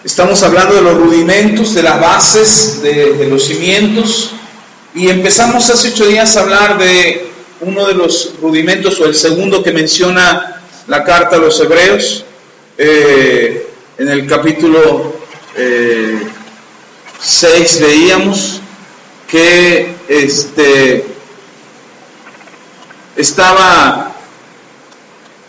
Estamos hablando de los rudimentos, de las bases, de los cimientos, y empezamos hace 8 días a hablar de uno de los rudimentos, o el segundo que menciona la carta a los Hebreos, en el capítulo 6 veíamos que estaba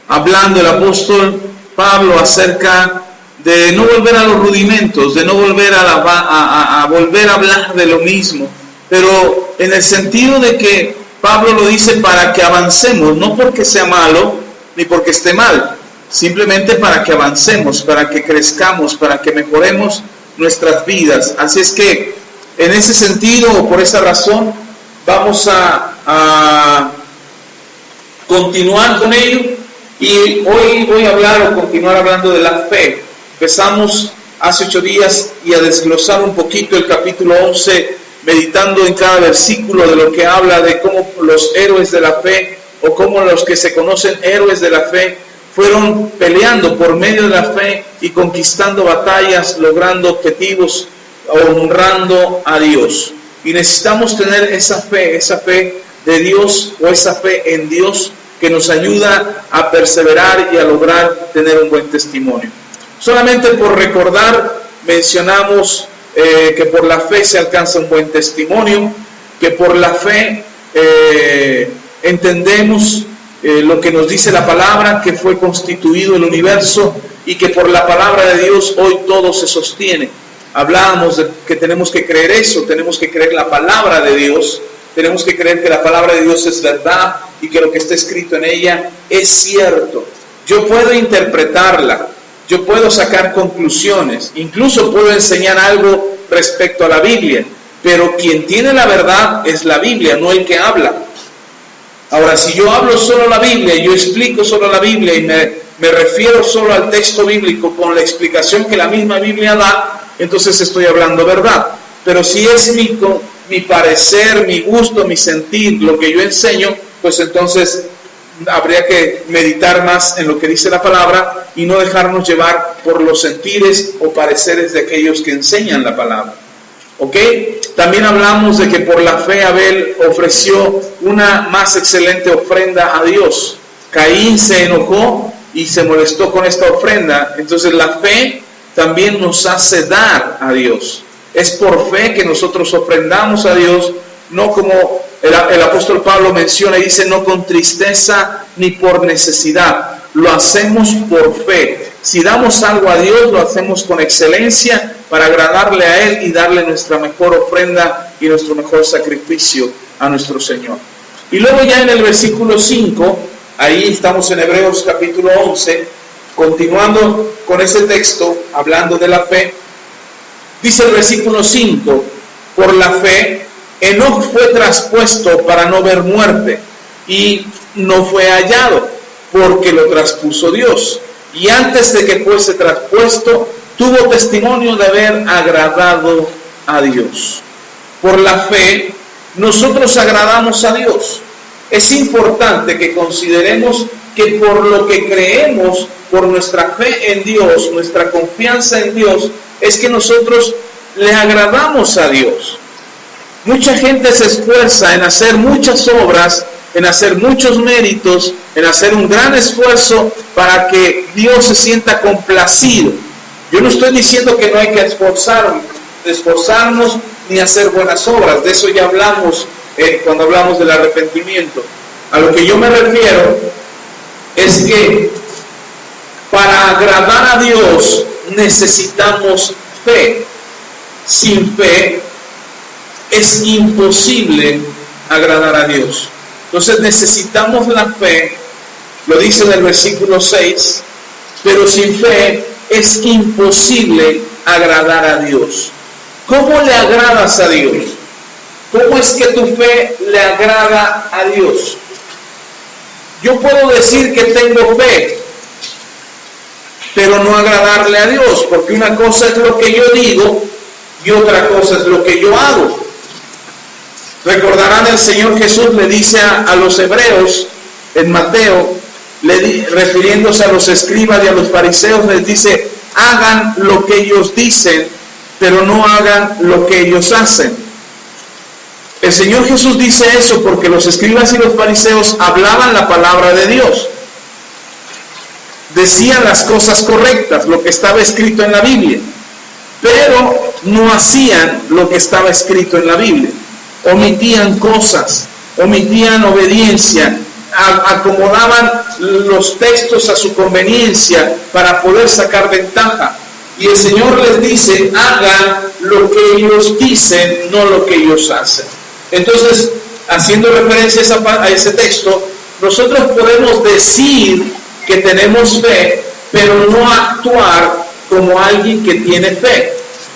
hablando el apóstol Pablo acerca de no volver a los rudimentos, de no volver a volver a hablar de lo mismo, pero en el sentido de que Pablo lo dice para que avancemos, no porque sea malo ni porque esté mal, simplemente para que avancemos, para que crezcamos, para que mejoremos nuestras vidas. Así es que en ese sentido, o por esa razón, vamos a continuar con ello, y hoy voy a hablar o continuar hablando de la fe. Empezamos hace 8 días y a desglosar un poquito el capítulo 11, meditando en cada versículo de lo que habla de cómo los héroes de la fe, o cómo los que se conocen héroes de la fe, fueron peleando por medio de la fe y conquistando batallas, logrando objetivos, honrando a Dios. Y necesitamos tener esa fe de Dios, o esa fe en Dios, que nos ayuda a perseverar y a lograr tener un buen testimonio. Solamente por recordar, mencionamos que por la fe se alcanza un buen testimonio, que por la fe entendemos lo que nos dice la palabra, que fue constituido el universo, y que por la palabra de Dios hoy todo se sostiene. Hablábamos de que tenemos que creer eso, tenemos que creer la palabra de Dios, tenemos que creer que la palabra de Dios es verdad y que lo que está escrito en ella es cierto. Yo puedo interpretarla, yo puedo sacar conclusiones, incluso puedo enseñar algo respecto a la Biblia, pero quien tiene la verdad es la Biblia, no el que habla. Ahora, si yo hablo solo la Biblia, yo explico solo la Biblia y me refiero solo al texto bíblico con la explicación que la misma Biblia da, entonces estoy hablando verdad. Pero si es mi parecer, mi gusto, mi sentir, lo que yo enseño, pues entonces habría que meditar más en lo que dice la palabra y no dejarnos llevar por los sentires o pareceres de aquellos que enseñan la palabra. ¿Ok? También hablamos de que por la fe Abel ofreció una más excelente ofrenda a Dios. Caín se enojó y se molestó con esta ofrenda. Entonces la fe también nos hace dar a Dios. Es por fe que nosotros ofrendamos a Dios, no como el apóstol Pablo menciona y dice, no con tristeza ni por necesidad. Lo hacemos por fe. Si damos algo a Dios, lo hacemos con excelencia para agradarle a Él y darle nuestra mejor ofrenda y nuestro mejor sacrificio a nuestro Señor. Y luego ya en el versículo 5, ahí estamos en Hebreos capítulo 11, continuando con ese texto, hablando de la fe, dice el versículo 5, por la fe, Enoc fue traspuesto para no ver muerte, y no fue hallado, porque lo traspuso Dios. Y antes de que fuese traspuesto, tuvo testimonio de haber agradado a Dios. Por la fe, nosotros agradamos a Dios. Es importante que consideremos que por lo que creemos, por nuestra fe en Dios, nuestra confianza en Dios, es que nosotros le agradamos a Dios. Mucha gente se esfuerza en hacer muchas obras, en hacer muchos méritos, en hacer un gran esfuerzo para que Dios se sienta complacido. Yo no estoy diciendo que no hay que esforzarnos ni hacer buenas obras, de eso ya hablamos cuando hablamos del arrepentimiento. A lo que yo me refiero es que para agradar a Dios necesitamos fe. Sin fe es imposible agradar a Dios. Entonces necesitamos la fe, lo dice en el versículo 6, pero sin fe es imposible agradar a Dios. ¿Cómo le agradas a Dios? ¿Cómo es que tu fe le agrada a Dios? Yo puedo decir que tengo fe, pero no agradarle a Dios, porque una cosa es lo que yo digo y otra cosa es lo que yo hago. Recordarán, el Señor Jesús le dice a los hebreos en Mateo, refiriéndose a los escribas y a los fariseos, les dice, hagan lo que ellos dicen, pero no hagan lo que ellos hacen. El Señor Jesús dice eso porque los escribas y los fariseos hablaban la palabra de Dios. Decían las cosas correctas, lo que estaba escrito en la Biblia, pero no hacían lo que estaba escrito en la Biblia. Omitían cosas, omitían obediencia, acomodaban los textos a su conveniencia para poder sacar ventaja. Y el Señor les dice, hagan lo que ellos dicen, no lo que ellos hacen. Entonces, haciendo referencia a ese texto, nosotros podemos decir que tenemos fe, pero no actuar como alguien que tiene fe.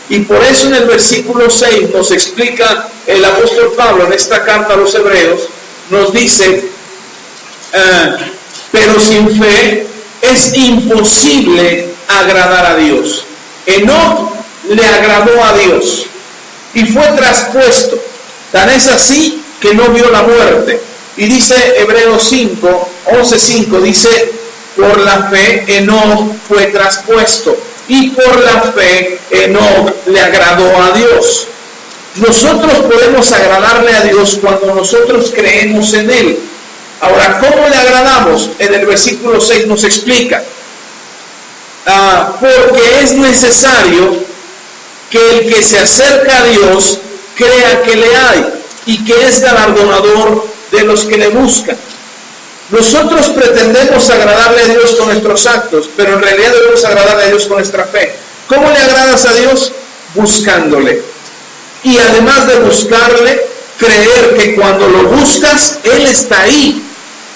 Y por eso en el versículo 6 nos explica el apóstol Pablo en esta carta a los Hebreos, nos dice, pero sin fe es imposible agradar a Dios. Enoc le agradó a Dios y fue traspuesto. Tan es así que no vio la muerte. Y dice Hebreos 11:5, dice, por la fe Enoc fue traspuesto. Y por la fe Enoc le agradó a Dios. Nosotros podemos agradarle a Dios cuando nosotros creemos en Él. Ahora, ¿cómo le agradamos? En el versículo 6 nos explica. Porque es necesario que el que se acerca a Dios crea que le hay y que es galardonador de los que le buscan. Nosotros pretendemos agradarle a Dios con nuestros actos, pero en realidad debemos agradarle a Dios con nuestra fe. ¿Cómo le agradas a Dios? Buscándole. Y además de buscarle, creer que cuando lo buscas, Él está ahí,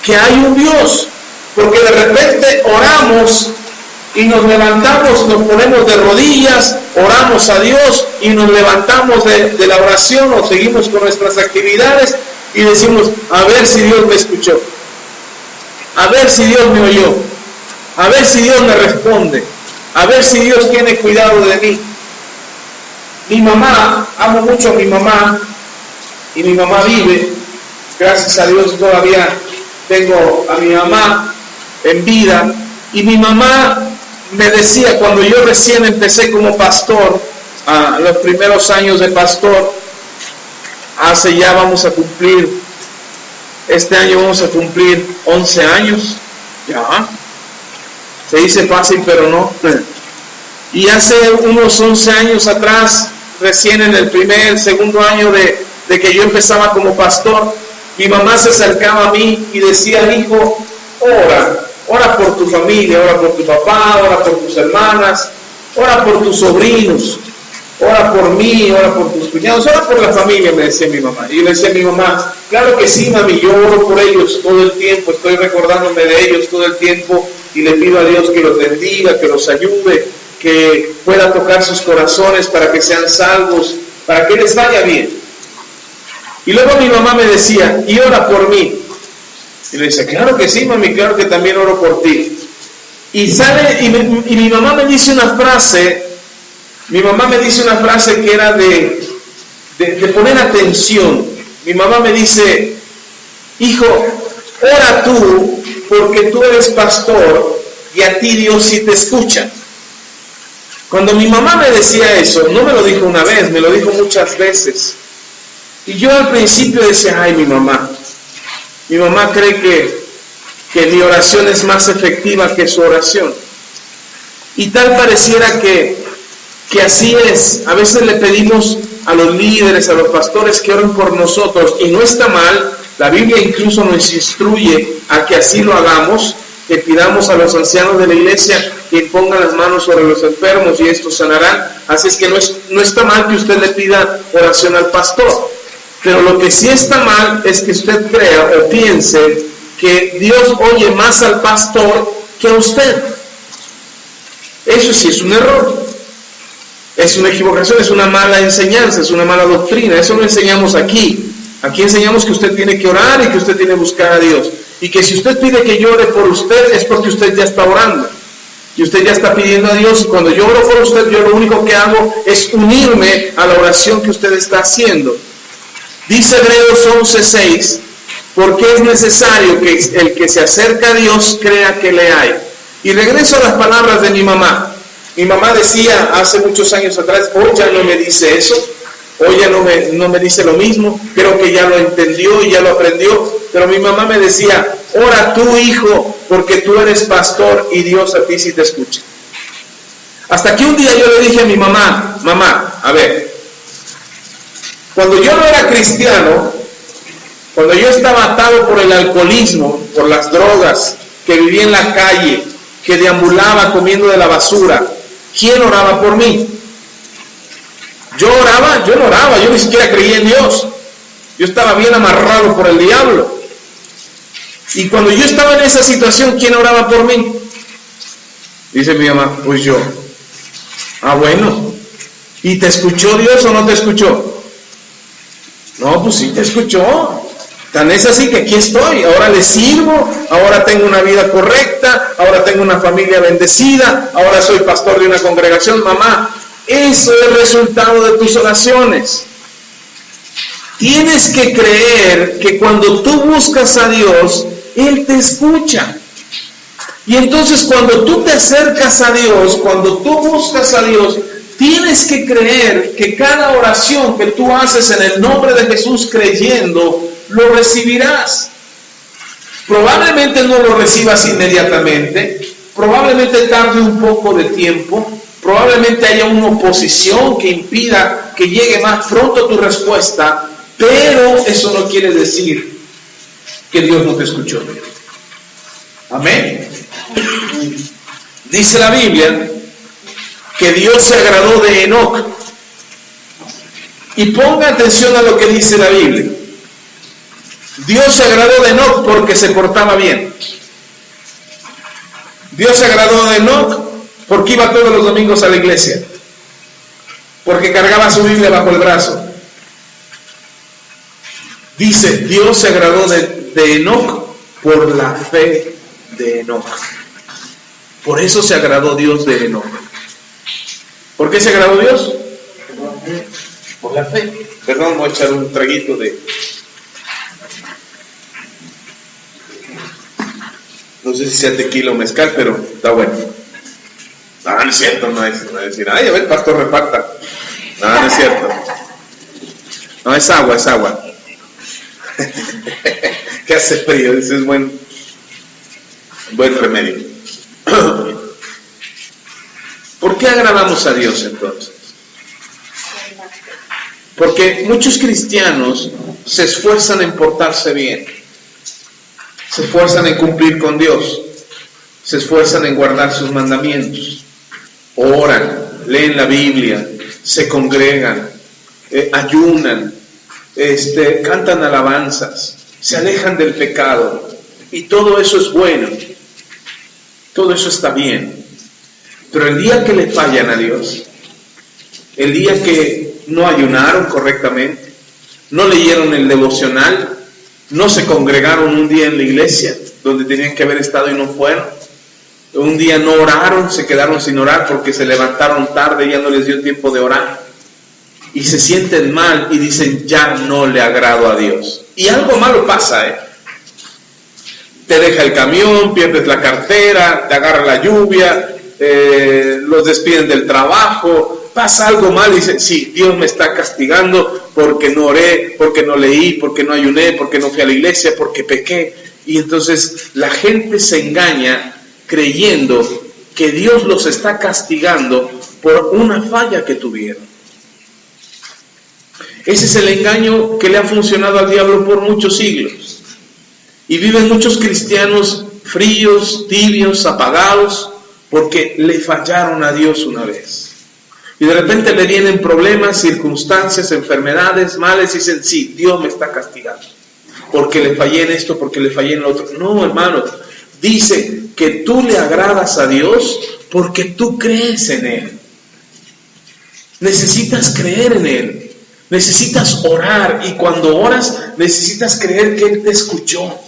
que hay un Dios. Porque de repente oramos y nos levantamos, nos ponemos de rodillas, oramos a Dios y nos levantamos de la oración o seguimos con nuestras actividades y decimos, a ver si Dios me escuchó, a ver si Dios me oyó, a ver si Dios me responde, a ver si Dios tiene cuidado de mí. Mi mamá, amo mucho a mi mamá y mi mamá vive, gracias a Dios todavía tengo a mi mamá en vida. Y mi mamá me decía, cuando yo recién empecé como pastor, los primeros años de pastor, hace ya vamos a cumplir, este año vamos a cumplir 11 años, ya, se dice fácil pero no, y hace unos 11 años atrás, recién en el segundo año de que yo empezaba como pastor, mi mamá se acercaba a mí y decía, hijo, ora por tu familia, ora por tu papá, ora por tus hermanas, ora por tus sobrinos, ora por mí, ora por tus cuñados, ora por la familia, me decía mi mamá. Y yo le decía a mi mamá, claro que sí, mami, yo oro por ellos todo el tiempo, estoy recordándome de ellos todo el tiempo y le pido a Dios que los bendiga, que los ayude, que pueda tocar sus corazones para que sean salvos, para que les vaya bien. Y luego mi mamá me decía, y ora por mí. Y le decía, claro que sí, mami, claro que también oro por ti. Y mi mamá me dice una frase, que era de poner atención. Mi mamá me dice, hijo, ora tú, porque tú eres pastor y a ti Dios sí te escucha. Cuando mi mamá me decía eso, no me lo dijo una vez, me lo dijo muchas veces. Y yo al principio decía, ay, mi mamá cree que mi oración es más efectiva que su oración. Y tal pareciera que así es. A veces le pedimos a los líderes, a los pastores que oren por nosotros, y no está mal. La Biblia incluso nos instruye a que así lo hagamos, que pidamos a los ancianos de la iglesia que pongan las manos sobre los enfermos y estos sanarán. Así es que no está mal que usted le pida oración al pastor. Pero lo que sí está mal es que usted crea o piense que Dios oye más al pastor que a usted. Eso sí es un error. Es una equivocación, es una mala enseñanza, es una mala doctrina. Eso lo enseñamos aquí. Aquí enseñamos que usted tiene que orar y que usted tiene que buscar a Dios. Y que si usted pide que yo ore por usted es porque usted ya está orando. Y usted ya está pidiendo a Dios. Y cuando yo oro por usted, yo lo único que hago es unirme a la oración que usted está haciendo. Dice Hebreos 11:6, porque es necesario que el que se acerca a Dios crea que le hay. Y regreso a las palabras de mi mamá. Mi mamá decía hace muchos años atrás, hoy ya no me dice eso, hoy ya no me dice lo mismo, creo que ya lo entendió y ya lo aprendió, pero mi mamá me decía, ora tú, hijo, porque tú eres pastor y Dios a ti sí te escucha. Hasta que un día yo le dije a mi mamá, mamá, a ver, cuando yo no era cristiano, cuando yo estaba atado por el alcoholismo, por las drogas, que vivía en la calle, que deambulaba comiendo de la basura, ¿quién oraba por mí? Yo no oraba, yo ni siquiera creía en Dios. Yo estaba bien amarrado por el diablo. Y cuando yo estaba en esa situación, ¿quién oraba por mí? Dice mi mamá, pues yo. Ah, bueno. ¿Y te escuchó Dios o no te escuchó? No, pues sí te escuchó. Tan es así que aquí estoy, ahora le sirvo, ahora tengo una vida correcta, ahora tengo una familia bendecida, ahora soy pastor de una congregación. Mamá, eso es el resultado de tus oraciones. Tienes que creer que cuando tú buscas a Dios, Él te escucha. Y entonces cuando tú te acercas a Dios, cuando tú buscas a Dios, tienes que creer que cada oración que tú haces en el nombre de Jesús creyendo, lo recibirás. Probablemente no lo recibas inmediatamente, probablemente tarde un poco de tiempo, probablemente haya una oposición que impida que llegue más pronto tu respuesta, pero eso no quiere decir que Dios no te escuchó. Amén. Dice la Biblia que Dios se agradó de Enoc. Y ponga atención a lo que dice la Biblia. Dios se agradó de Enoc porque se portaba bien. Dios se agradó de Enoc porque iba todos los domingos a la iglesia, porque cargaba su Biblia bajo el brazo. Dice, Dios se agradó de Enoc por la fe de Enoc. Por eso se agradó Dios de Enoc. ¿Por qué se agradó Dios? Por la fe. Perdón, voy a echar un traguito de... No sé si sea tequila o mezcal, pero está bueno. No es cierto, no es decir, ay, a ver, pastor, reparta. No es cierto. No, es agua, es agua. Que hace frío, ese es buen remedio. ¿Por qué agradamos a Dios entonces? Porque muchos cristianos se esfuerzan en portarse bien, se esfuerzan en cumplir con Dios, se esfuerzan en guardar sus mandamientos, oran, leen la Biblia, se congregan, ayunan, cantan alabanzas, se alejan del pecado, y todo eso es bueno, todo eso está bien. Pero el día que le fallan a Dios, el día que no ayunaron correctamente, no leyeron el devocional, no se congregaron un día en la iglesia donde tenían que haber estado y no fueron, un día no oraron, se quedaron sin orar porque se levantaron tarde y ya no les dio tiempo de orar, y se sienten mal y dicen, ya no le agrado a Dios. Y algo malo pasa, te deja el camión, pierdes la cartera, te agarra la lluvia, los despiden del trabajo, pasa algo mal y dicen, sí, Dios me está castigando porque no oré, porque no leí, porque no ayuné, porque no fui a la iglesia, porque pequé. Y entonces la gente se engaña creyendo que Dios los está castigando por una falla que tuvieron. Ese es el engaño que le ha funcionado al diablo por muchos siglos. Y viven muchos cristianos fríos, tibios, apagados, porque le fallaron a Dios una vez. Y de repente le vienen problemas, circunstancias, enfermedades, males, y dicen, sí, Dios me está castigando, porque le fallé en esto, porque le fallé en lo otro. No, hermano, dice que tú le agradas a Dios porque tú crees en Él. Necesitas creer en Él. Necesitas orar, y cuando oras necesitas creer que Él te escuchó.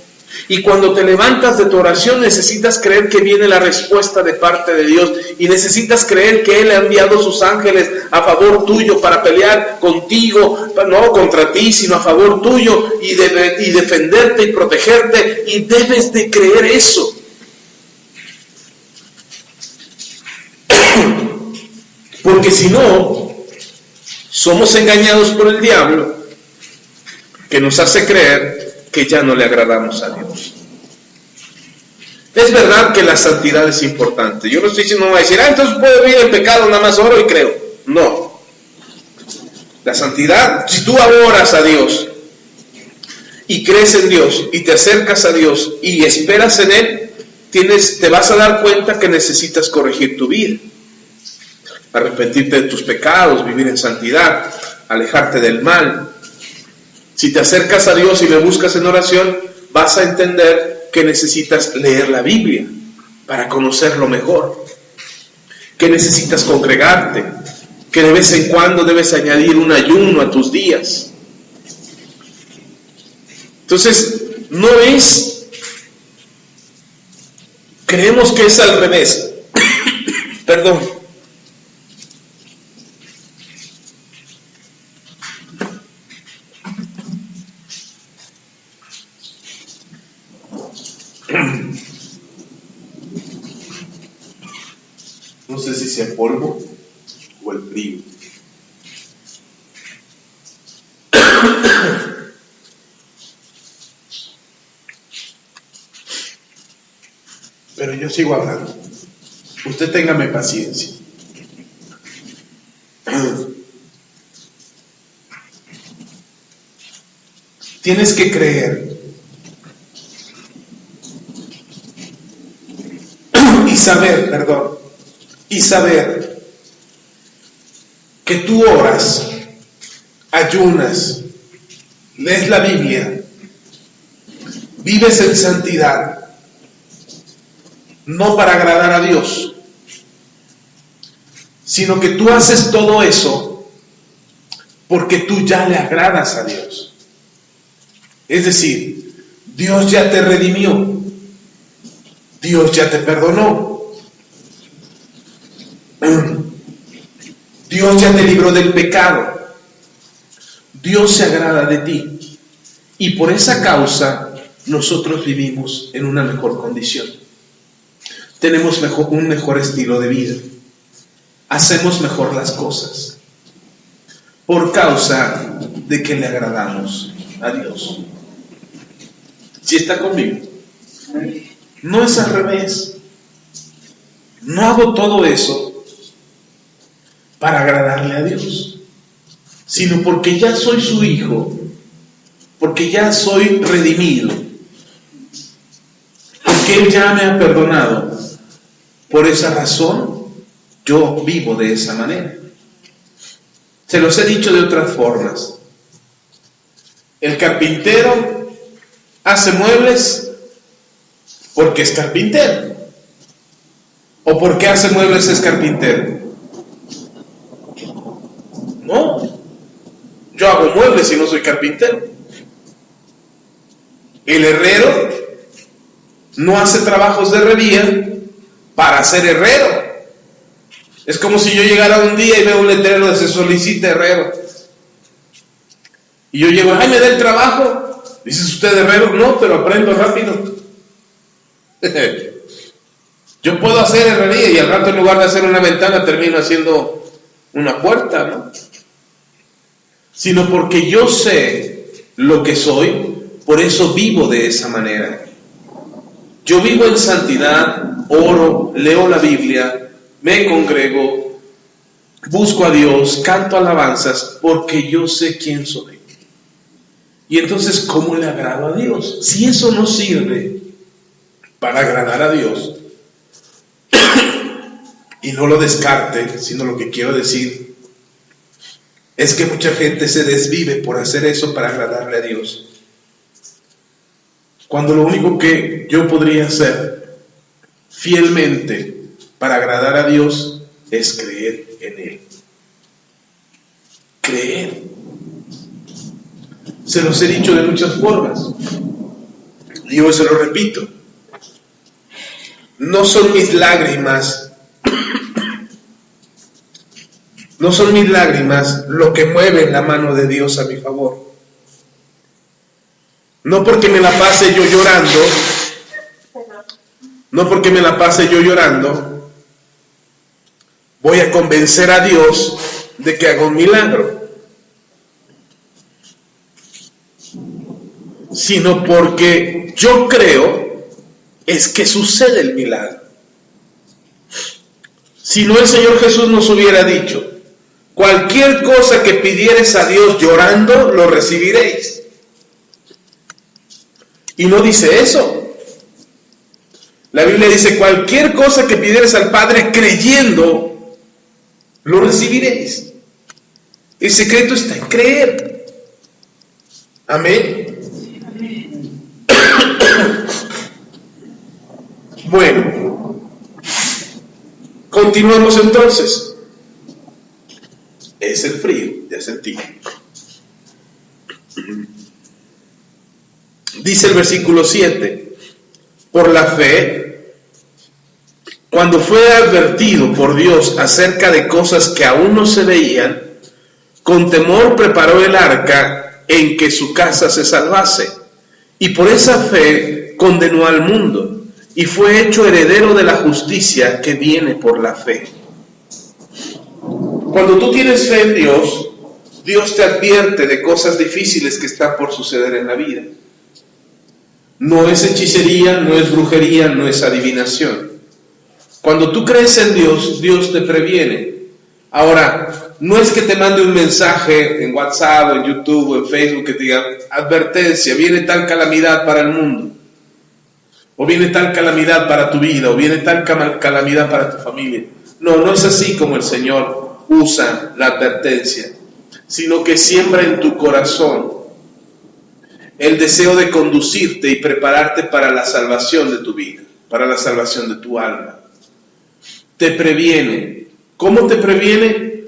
Y cuando te levantas de tu oración necesitas creer que viene la respuesta de parte de Dios, y necesitas creer que Él ha enviado sus ángeles a favor tuyo para pelear contigo, no contra ti, sino a favor tuyo, y defenderte y protegerte, y debes de creer eso. Porque si no, somos engañados por el diablo, que nos hace creer que ya no le agradamos a Dios. Es verdad que la santidad es importante. Yo no estoy diciendo, no va a decir, entonces puedo vivir en pecado, nada más oro y creo. No. La santidad, si tú oras a Dios y crees en Dios y te acercas a Dios y esperas en Él, te vas a dar cuenta que necesitas corregir tu vida, arrepentirte de tus pecados, vivir en santidad, alejarte del mal. Si te acercas a Dios y le buscas en oración, vas a entender que necesitas leer la Biblia para conocerlo mejor, que necesitas congregarte, que de vez en cuando debes añadir un ayuno a tus días. Entonces, no es, creemos que es al revés. Perdón. No sé si sea polvo o el frío. Pero yo sigo hablando. Usted téngame paciencia. Tienes que creer y saber que tú oras, ayunas, lees la Biblia, vives en santidad, no para agradar a Dios, sino que tú haces todo eso porque tú ya le agradas a Dios. Es decir, Dios ya te redimió, Dios ya te perdonó, Dios ya te libró del pecado, Dios se agrada de ti, y por esa causa nosotros vivimos en una mejor condición. Tenemos un mejor estilo de vida, hacemos mejor las cosas, por causa de que le agradamos a Dios. ¿Sí está conmigo? No es al revés. No hago todo eso para agradarle a Dios, sino porque ya soy su hijo, porque ya soy redimido, porque Él ya me ha perdonado. Por esa razón, yo vivo de esa manera. Se los he dicho de otras formas. El carpintero hace muebles porque es carpintero. ¿O porque hace muebles es carpintero? No. Yo hago muebles y no soy carpintero. El herrero no hace trabajos de herrería para ser herrero. Es como si yo llegara un día y veo un letrero de se solicita herrero. Y yo llego, me da el trabajo. ¿Dices usted herrero? No, pero aprendo rápido. Yo puedo hacer herrería y al rato en lugar de hacer una ventana termino haciendo una puerta, ¿no? Sino porque yo sé lo que soy, por eso vivo de esa manera. Yo vivo en santidad, oro, leo la Biblia, me congrego, busco a Dios, canto alabanzas, porque yo sé quién soy. Y entonces, ¿cómo le agrado a Dios? Si eso no sirve para agradar a Dios, y no lo descarte, sino lo que quiero decir es que mucha gente se desvive por hacer eso para agradarle a Dios, cuando lo único que yo podría hacer fielmente para agradar a Dios es creer en Él. Creer. Se los he dicho de muchas formas y hoy se lo repito. No son mis lágrimas lo que mueve la mano de Dios a mi favor. No porque me la pase yo llorando, voy a convencer a Dios de que haga un milagro, sino porque yo creo es que sucede el milagro. Si no, el Señor Jesús nos hubiera dicho, cualquier cosa que pidieres a Dios llorando, lo recibiréis. Y no dice eso. La Biblia dice, cualquier cosa que pidieres al Padre creyendo, lo recibiréis. El secreto está en creer. Amén. Bueno, continuamos entonces. Es el frío, ya sentí. Dice el versículo 7, por la fe, cuando fue advertido por Dios acerca de cosas que aún no se veían, con temor preparó el arca en que su casa se salvase, y por esa fe condenó al mundo, y fue hecho heredero de la justicia que viene por la fe. Cuando tú tienes fe en Dios, Dios te advierte de cosas difíciles que están por suceder en la vida. No es hechicería, no es brujería, no es adivinación. Cuando tú crees en Dios, Dios te previene. Ahora, no es que te mande un mensaje en WhatsApp, o en YouTube, o en Facebook, que te diga, advertencia, viene tal calamidad para el mundo, o viene tal calamidad para tu vida, o viene tal calamidad para tu familia. No, no es así como el Señor usa la advertencia, sino que siembra en tu corazón el deseo de conducirte y prepararte para la salvación de tu vida, para la salvación de tu alma. Te previene. ¿Cómo te previene?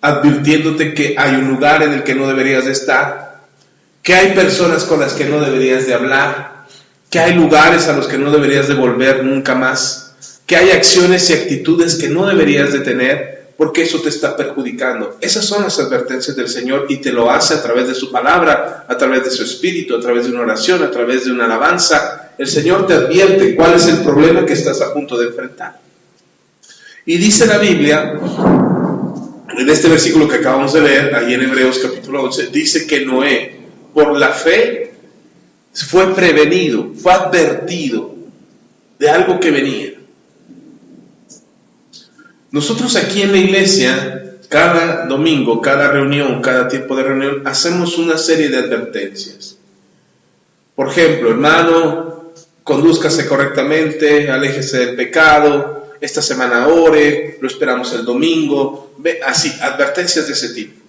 Advirtiéndote que hay un lugar en el que no deberías de estar, que hay personas con las que no deberías de hablar, que hay lugares a los que no deberías de volver nunca más, que hay acciones y actitudes que no deberías de tener, porque eso te está perjudicando. Esas son las advertencias del Señor, y te lo hace a través de su palabra, a través de su espíritu, a través de una oración, a través de una alabanza. El Señor te advierte cuál es el problema que estás a punto de enfrentar. Y dice la Biblia, en este versículo que acabamos de leer, ahí en Hebreos capítulo 11, dice que Noé, por la fe, fue prevenido, fue advertido de algo que venía. Nosotros aquí en la iglesia, cada domingo, cada reunión, cada tiempo de reunión, hacemos una serie de advertencias. Por ejemplo, hermano, condúzcase correctamente, aléjese del pecado, esta semana ore, lo esperamos el domingo, así, advertencias de ese tipo.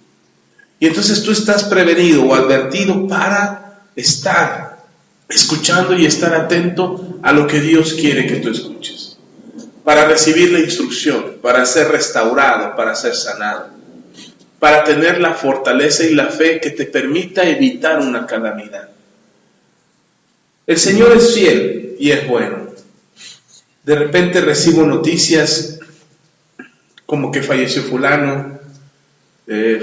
Y entonces tú estás prevenido o advertido para estar escuchando y estar atento a lo que Dios quiere que tú escuches, para recibir la instrucción, para ser restaurado, para ser sanado, para tener la fortaleza y la fe que te permita evitar una calamidad. El Señor es fiel y es bueno. De repente recibo noticias como que falleció fulano,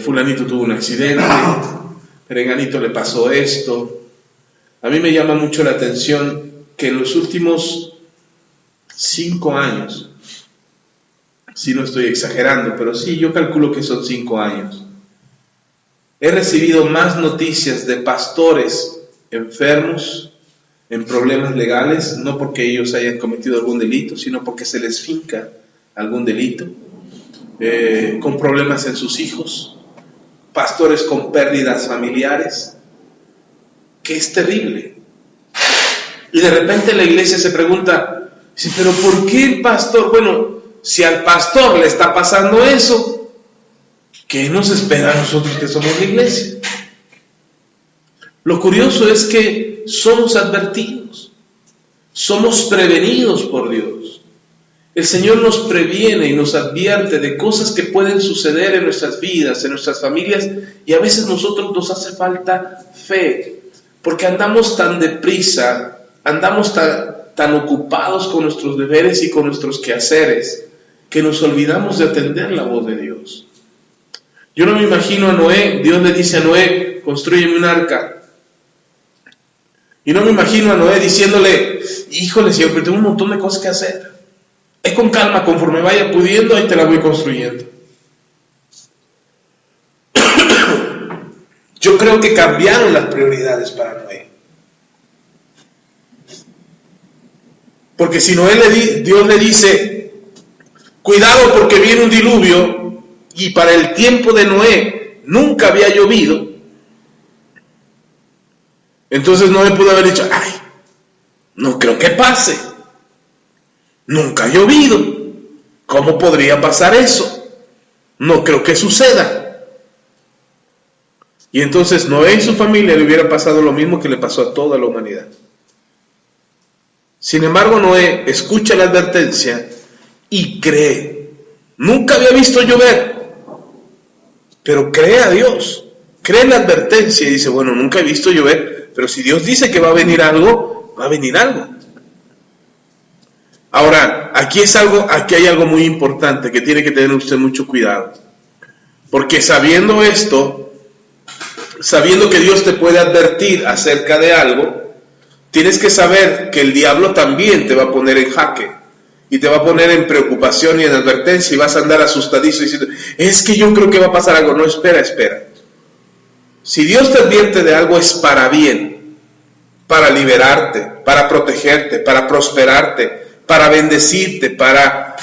fulanito tuvo un accidente, perenganito le pasó esto. A mí me llama mucho la atención que en los últimos 5 años, si no estoy exagerando, pero sí, yo calculo que son 5 años, he recibido más noticias de pastores enfermos, en problemas legales, no porque ellos hayan cometido algún delito, sino porque se les finca algún delito, con problemas en sus hijos, pastores con pérdidas familiares, que es terrible. Y de repente la iglesia se pregunta, pero ¿por qué el pastor? Bueno, si al pastor le está pasando eso, ¿qué nos espera a nosotros que somos la iglesia? Lo curioso es que somos advertidos, somos prevenidos por Dios. El Señor nos previene y nos advierte de cosas que pueden suceder en nuestras vidas, en nuestras familias, y a veces nosotros nos hace falta fe, porque andamos tan deprisa, andamos tan ocupados con nuestros deberes y con nuestros quehaceres, que nos olvidamos de atender la voz de Dios. Yo no me imagino a Noé, Dios le dice a Noé, construyeme un arca. Y no me imagino a Noé diciéndole, híjole Señor, pero tengo un montón de cosas que hacer. Es con calma, conforme vaya pudiendo, ahí te la voy construyendo. Yo creo que cambiaron las prioridades para Noé. Porque si Dios le dice, cuidado porque viene un diluvio, y para el tiempo de Noé nunca había llovido, entonces Noé pudo haber dicho, ay, no creo que pase, nunca ha llovido, ¿cómo podría pasar eso? No creo que suceda. Y entonces Noé y su familia le hubiera pasado lo mismo que le pasó a toda la humanidad. Sin embargo, Noé escucha la advertencia y cree. Nunca había visto llover, pero cree a Dios, cree en la advertencia y dice, bueno, nunca he visto llover, pero si Dios dice que va a venir algo, va a venir algo. Ahora, aquí hay algo muy importante que tiene que tener usted mucho cuidado, porque sabiendo esto, sabiendo que Dios te puede advertir acerca de algo, tienes que saber que el diablo también te va a poner en jaque y te va a poner en preocupación y en advertencia y vas a andar asustadizo diciendo, es que yo creo que va a pasar algo. No, espera. Si Dios te advierte de algo es para bien, para liberarte, para protegerte, para prosperarte, para bendecirte, para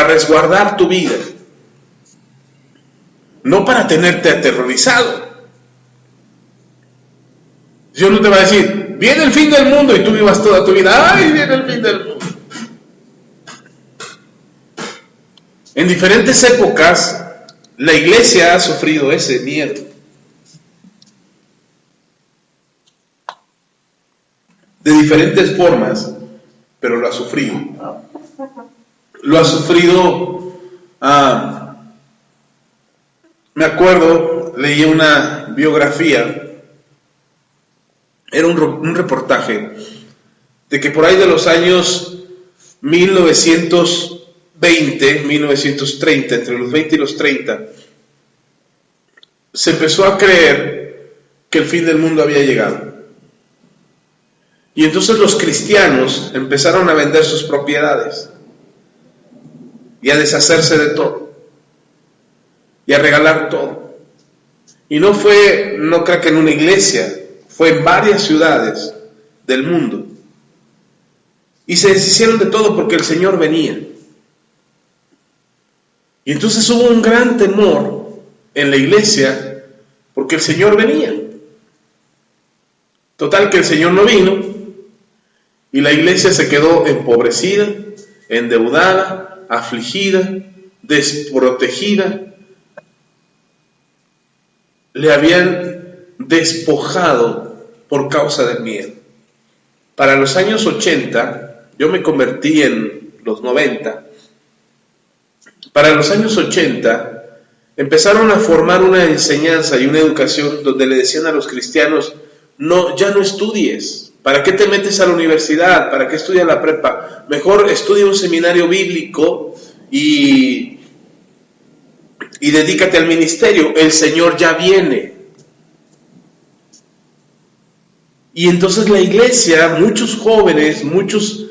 resguardar tu vida. No para tenerte aterrorizado. Dios no te va a decir, viene el fin del mundo y tú vivas toda tu vida, ¡ay, viene el fin del mundo! En diferentes épocas, la iglesia ha sufrido ese miedo. De diferentes formas, pero lo ha sufrido. Lo ha sufrido, me acuerdo, leí una biografía, era un reportaje de que por ahí de los años 1920, 1930, entre los 20 y los 30, se empezó a creer que el fin del mundo había llegado. Y entonces los cristianos empezaron a vender sus propiedades y a deshacerse de todo y a regalar todo. Y no creo que en una iglesia, fue en varias ciudades del mundo. Y se deshicieron de todo porque el Señor venía. Y entonces hubo un gran temor en la iglesia porque el Señor venía. Total que el Señor no vino y la iglesia se quedó empobrecida, endeudada, afligida, desprotegida. Le habían despojado por causa del miedo. Para los años 80, yo me convertí en los 90, para los años 80 empezaron a formar una enseñanza y una educación donde le decían a los cristianos, ya no estudies, ¿para qué te metes a la universidad? ¿Para qué estudias la prepa? Mejor estudia un seminario bíblico y dedícate al ministerio, el Señor ya viene. Y entonces la iglesia, muchos jóvenes, muchos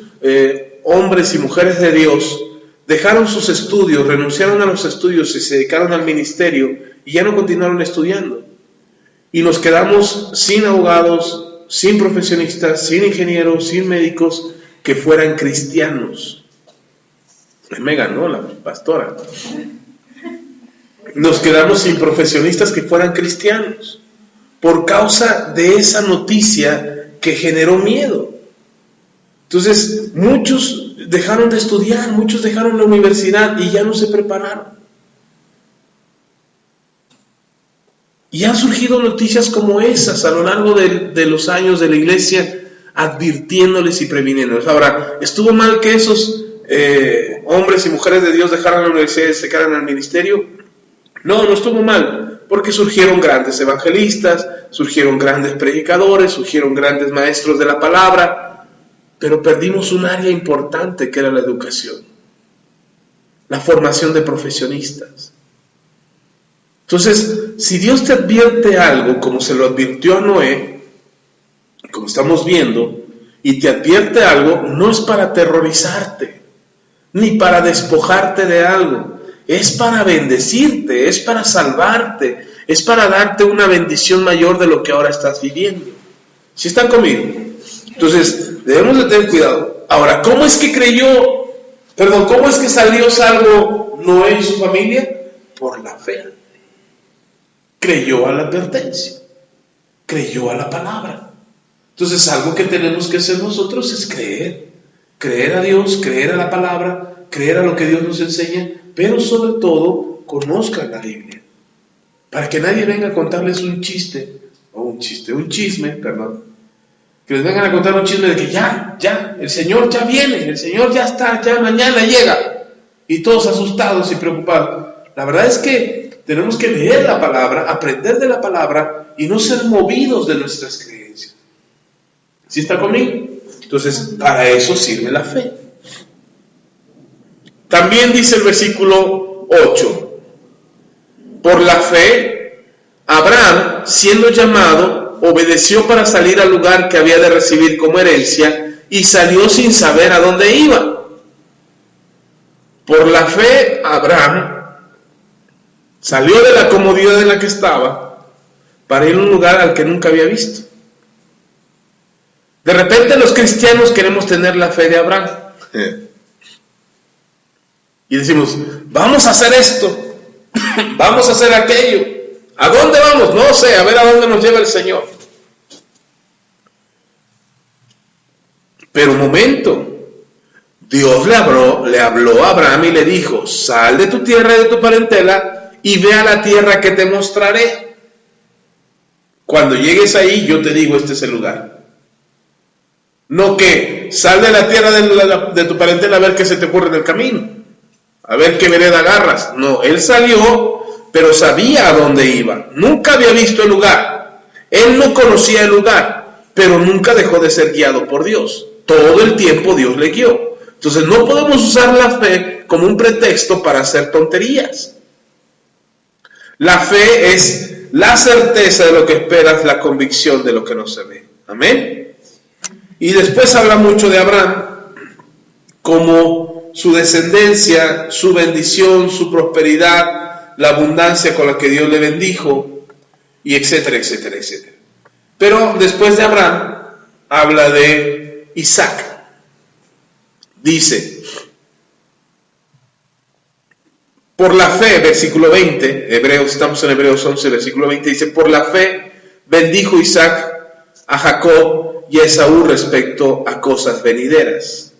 hombres y mujeres de Dios, dejaron sus estudios, renunciaron a los estudios y se dedicaron al ministerio y ya no continuaron estudiando. Y nos quedamos sin abogados, sin profesionistas, sin ingenieros, sin médicos que fueran cristianos. Me ganó la pastora. Nos quedamos sin profesionistas que fueran cristianos por causa de esa noticia que generó miedo. Entonces, muchos dejaron de estudiar, muchos dejaron la universidad y ya no se prepararon. Y han surgido noticias como esas a lo largo de los años de la iglesia, advirtiéndoles y previniéndoles. Ahora, ¿estuvo mal que esos hombres y mujeres de Dios dejaran la universidad y se quedaran al ministerio? No estuvo mal, porque surgieron grandes evangelistas, surgieron grandes predicadores, surgieron grandes maestros de la palabra, pero perdimos un área importante que era la educación, la formación de profesionistas. Entonces, si Dios te advierte algo, como se lo advirtió a Noé, como estamos viendo, y te advierte algo, no es para aterrorizarte, ni para despojarte de algo. Es para bendecirte, es para salvarte, es para darte una bendición mayor de lo que ahora estás viviendo. ¿Sí están conmigo? Entonces, debemos de tener cuidado. Ahora, ¿cómo es que salió salvo Noé y su familia? Por la fe. Creyó a la advertencia, creyó a la palabra. Entonces, algo que tenemos que hacer nosotros es creer a Dios, creer a la palabra, creer a lo que Dios nos enseña, pero sobre todo, conozcan la Biblia. Para que nadie venga a contarles un chisme, que les vengan a contar un chisme de que ya, el Señor ya viene, el Señor ya está, ya mañana llega, y todos asustados y preocupados. La verdad es que tenemos que leer la palabra, aprender de la palabra y no ser movidos de nuestras creencias. ¿Sí está conmigo? Entonces, para eso sirve la fe. También dice el versículo 8, por la fe, Abraham, siendo llamado, obedeció para salir al lugar que había de recibir como herencia y salió sin saber a dónde iba. Por la fe, Abraham salió de la comodidad en la que estaba para ir a un lugar al que nunca había visto. De repente los cristianos queremos tener la fe de Abraham. Y decimos, vamos a hacer esto, vamos a hacer aquello. ¿A dónde vamos? No sé, a ver a dónde nos lleva el Señor. Pero un momento, Dios le habló a Abraham y le dijo, sal de tu tierra y de tu parentela y ve a la tierra que te mostraré. Cuando llegues ahí, yo te digo, este es el lugar. No que sal de la tierra de tu parentela a ver qué se te ocurre en el camino, a ver qué vereda agarras. No, él salió, pero sabía a dónde iba. Nunca había visto el lugar. Él no conocía el lugar, pero nunca dejó de ser guiado por Dios. Todo el tiempo Dios le guió. Entonces no podemos usar la fe como un pretexto para hacer tonterías. La fe es la certeza de lo que esperas, la convicción de lo que no se ve. Amén. Y después habla mucho de Abraham como su descendencia, su bendición, su prosperidad, la abundancia con la que Dios le bendijo, y etcétera, etcétera, etcétera. Pero después de Abraham habla de Isaac. Dice, por la fe, versículo 20, estamos en Hebreos 11, versículo 20, dice, por la fe bendijo Isaac a Jacob y a Esaú respecto a cosas venideras.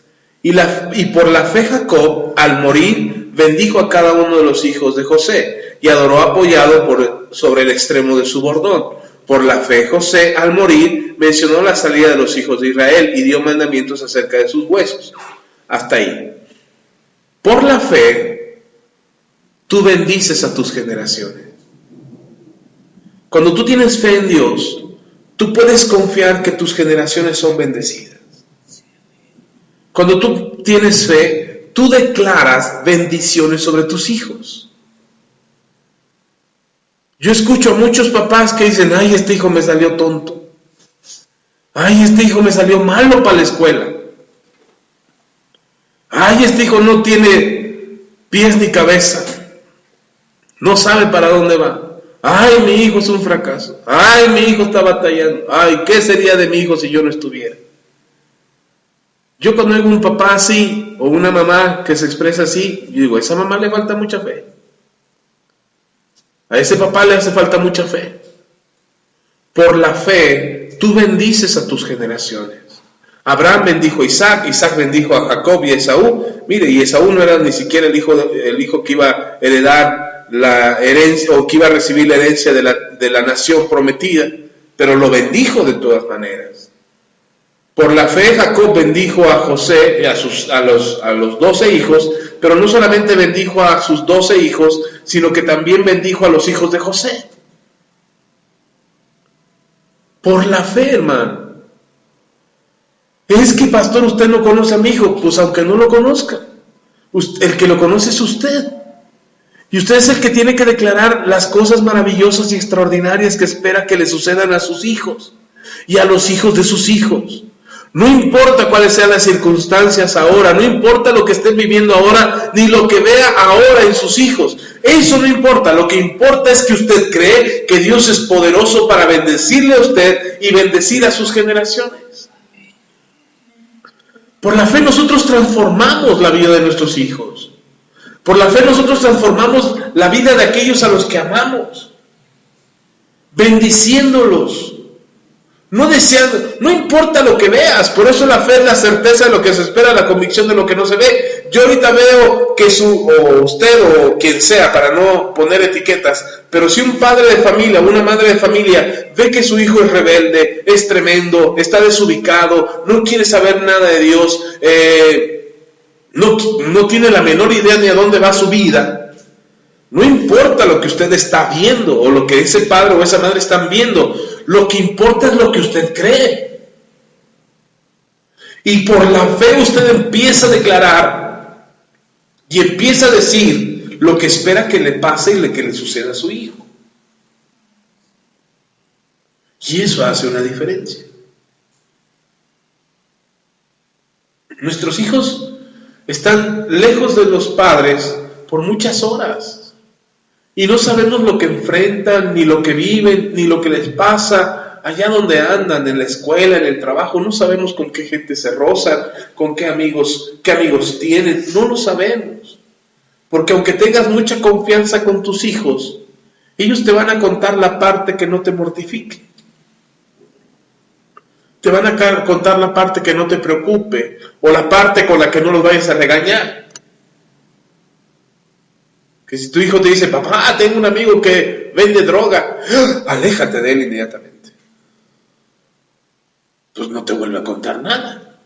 Y por la fe Jacob, al morir, bendijo a cada uno de los hijos de José y adoró apoyado sobre el extremo de su bordón. Por la fe José, al morir, mencionó la salida de los hijos de Israel y dio mandamientos acerca de sus huesos. Hasta ahí. Por la fe, tú bendices a tus generaciones. Cuando tú tienes fe en Dios, tú puedes confiar que tus generaciones son bendecidas. Cuando tú tienes fe, tú declaras bendiciones sobre tus hijos. Yo escucho a muchos papás que dicen, ay, este hijo me salió tonto. Ay, este hijo me salió malo para la escuela. Ay, este hijo no tiene pies ni cabeza. No sabe para dónde va. Ay, mi hijo es un fracaso. Ay, mi hijo está batallando. Ay, ¿qué sería de mi hijo si yo no estuviera? Yo cuando oigo un papá así, o una mamá que se expresa así, yo digo, a esa mamá le falta mucha fe. A ese papá le hace falta mucha fe. Por la fe, tú bendices a tus generaciones. Abraham bendijo a Isaac, Isaac bendijo a Jacob y a Esaú. Mire, y Esaú no era ni siquiera el hijo que iba a heredar la herencia, o que iba a recibir la herencia de la nación prometida, pero lo bendijo de todas maneras. Por la fe Jacob bendijo a José, a los 12 hijos, pero no solamente bendijo a sus 12 hijos, sino que también bendijo a los hijos de José. Por la fe, hermano. Es que, pastor, usted no conoce a mi hijo. Pues aunque no lo conozca, el que lo conoce es usted. Y usted es el que tiene que declarar las cosas maravillosas y extraordinarias que espera que le sucedan a sus hijos y a los hijos de sus hijos. No importa cuáles sean las circunstancias ahora, no importa lo que estén viviendo ahora, ni lo que vea ahora en sus hijos. Eso no importa, lo que importa es que usted cree que Dios es poderoso para bendecirle a usted y bendecir a sus generaciones. Por la fe nosotros transformamos la vida de nuestros hijos. Por la fe nosotros transformamos la vida de aquellos a los que amamos, bendiciéndolos. No deseando, no importa lo que veas, por eso la fe es la certeza de lo que se espera, la convicción de lo que no se ve. Yo ahorita veo que o usted o quien sea, para no poner etiquetas, pero si un padre de familia o una madre de familia ve que su hijo es rebelde, es tremendo, está desubicado, no quiere saber nada de Dios, no tiene la menor idea ni a dónde va su vida, no importa lo que usted está viendo o lo que ese padre o esa madre están viendo, lo que importa es lo que usted cree. Y por la fe usted empieza a declarar y empieza a decir lo que espera que le pase y que le suceda a su hijo. Y eso hace una diferencia. Nuestros hijos están lejos de los padres por muchas horas. Y no sabemos lo que enfrentan, ni lo que viven, ni lo que les pasa allá donde andan, en la escuela, en el trabajo. No sabemos con qué gente se rozan, con qué amigos tienen. No lo sabemos. Porque aunque tengas mucha confianza con tus hijos, ellos te van a contar la parte que no te mortifique. Te van a contar la parte que no te preocupe, o la parte con la que no los vayas a regañar. Que si tu hijo te dice, papá, tengo un amigo que vende droga, aléjate de él inmediatamente. Pues no te vuelve a contar nada.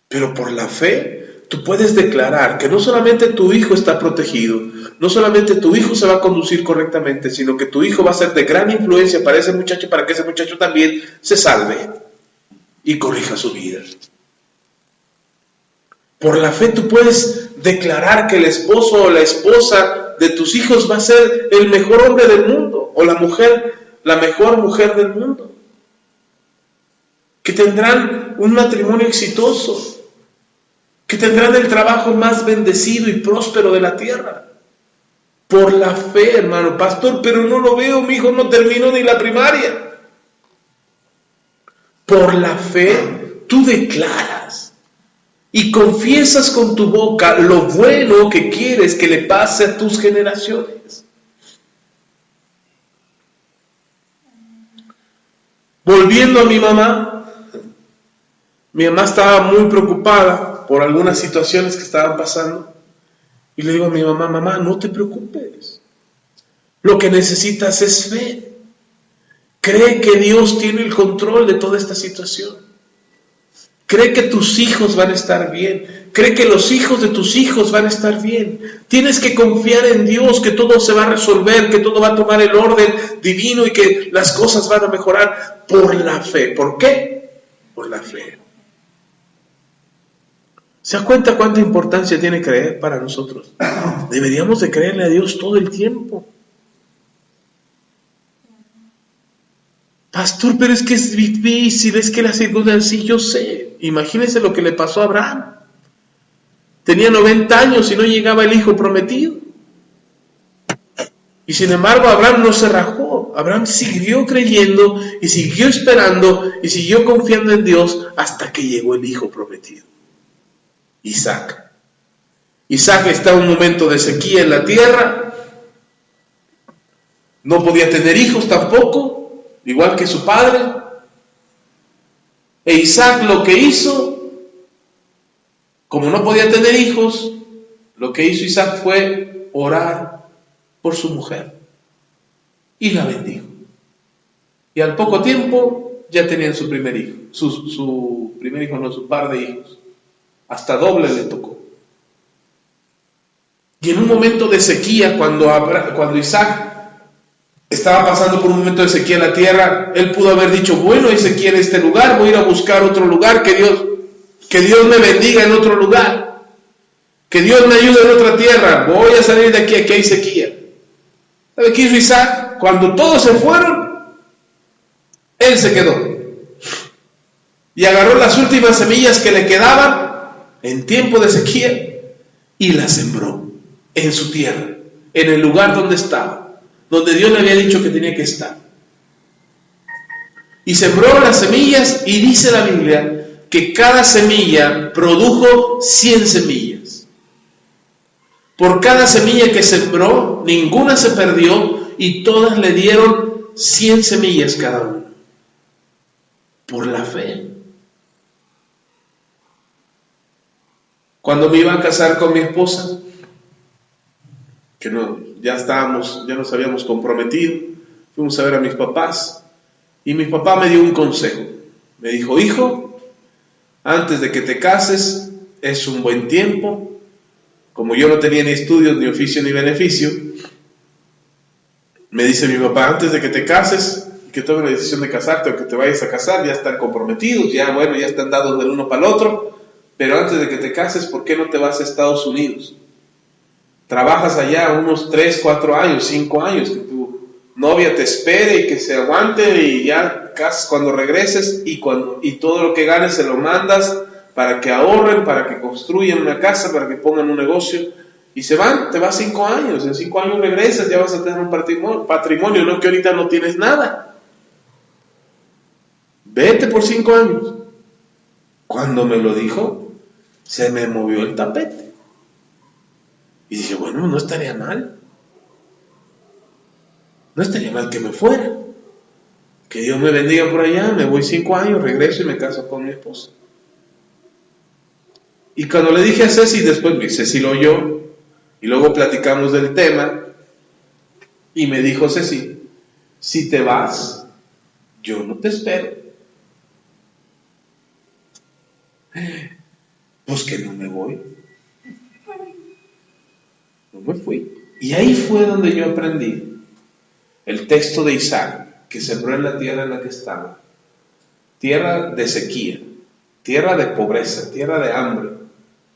Pero por la fe, tú puedes declarar que no solamente tu hijo está protegido, no solamente tu hijo se va a conducir correctamente, sino que tu hijo va a ser de gran influencia para ese muchacho, para que ese muchacho también se salve y corrija su vida. Por la fe tú puedes declarar que el esposo o la esposa de tus hijos va a ser el mejor hombre del mundo, o la mejor mujer del mundo. Que tendrán un matrimonio exitoso, que tendrán el trabajo más bendecido y próspero de la tierra. Por la fe, hermano. Pastor, pero no lo veo, mi hijo no terminó ni la primaria. Por la fe tú declaras y confiesas con tu boca lo bueno que quieres que le pase a tus generaciones. Volviendo a mi mamá estaba muy preocupada por algunas situaciones que estaban pasando. Y le digo a mi mamá, mamá, no te preocupes. Lo que necesitas es fe. Cree que Dios tiene el control de toda esta situación. Cree que tus hijos van a estar bien. Cree que los hijos de tus hijos van a estar bien. Tienes que confiar en Dios, que todo se va a resolver, que todo va a tomar el orden divino y que las cosas van a mejorar por la fe. ¿Por qué? Por la fe. ¿Se da cuenta cuánta importancia tiene creer para nosotros? Deberíamos de creerle a Dios todo el tiempo. Pastor, pero es que es difícil, es que la circunstancia, sí, yo sé. Imagínense lo que le pasó a Abraham. Tenía 90 años y no llegaba el hijo prometido. Y sin embargo, Abraham no se rajó. Abraham siguió creyendo y siguió esperando y siguió confiando en Dios hasta que llegó el hijo prometido, Isaac. Isaac está en un momento de sequía en la tierra. No podía tener hijos tampoco, igual que su padre. E Isaac lo que hizo, como no podía tener hijos, lo que hizo Isaac fue orar por su mujer y la bendijo. Y al poco tiempo ya tenían su primer hijo, su primer hijo, no, su par de hijos. Hasta doble le tocó. Y en un momento de sequía, cuando Isaac estaba pasando por un momento de sequía en la tierra, él pudo haber dicho, bueno, hay sequía en este lugar, voy a ir a buscar otro lugar, que Dios me bendiga en otro lugar, que Dios me ayude en otra tierra, voy a salir de aquí hay sequía. ¿Sabe qué hizo Isaac? Cuando todos se fueron, Él se quedó. Y agarró las últimas semillas que le quedaban en tiempo de sequía y las sembró en su tierra, en el lugar donde estaba, donde Dios le había dicho que tenía que estar. Y sembró las semillas, y dice la Biblia que cada semilla produjo 100 semillas. Por cada semilla que sembró, ninguna se perdió, y todas le dieron 100 semillas cada una. Por la fe. Cuando me iba a casar con mi esposa, que ya nos habíamos comprometido, fuimos a ver a mis papás, y mi papá me dio un consejo. Me dijo: hijo, antes de que te cases, es un buen tiempo. Como yo no tenía ni estudios, ni oficio, ni beneficio, me dice mi papá: antes de que te cases, y que tomes la decisión de casarte o que te vayas a casar, ya están comprometidos, ya están dados del uno para el otro, pero antes de que te cases, ¿por qué no te vas a Estados Unidos? Trabajas allá unos 3, 4 años, 5 años, que tu novia te espere y que se aguante, y ya casas cuando regreses, y todo lo que ganes se lo mandas para que ahorren, para que construyan una casa, para que pongan un negocio, y se van, te vas 5 años, en 5 años regresas, ya vas a tener un patrimonio, no que ahorita no tienes nada. Vete por 5 años. Cuando me lo dijo, se me movió el tapete. Y dije: bueno, no estaría mal. No estaría mal que me fuera. Que Dios me bendiga por allá, me voy 5 años, regreso y me caso con mi esposa. Y cuando le dije a Ceci, después Ceci lo oyó, y luego platicamos del tema, y me dijo Ceci: si te vas, yo no te espero. Pues que no me voy. No me fui. Y ahí fue donde yo aprendí el texto de Isaac, que sembró en la tierra en la que estaba. Tierra de sequía, tierra de pobreza, tierra de hambre.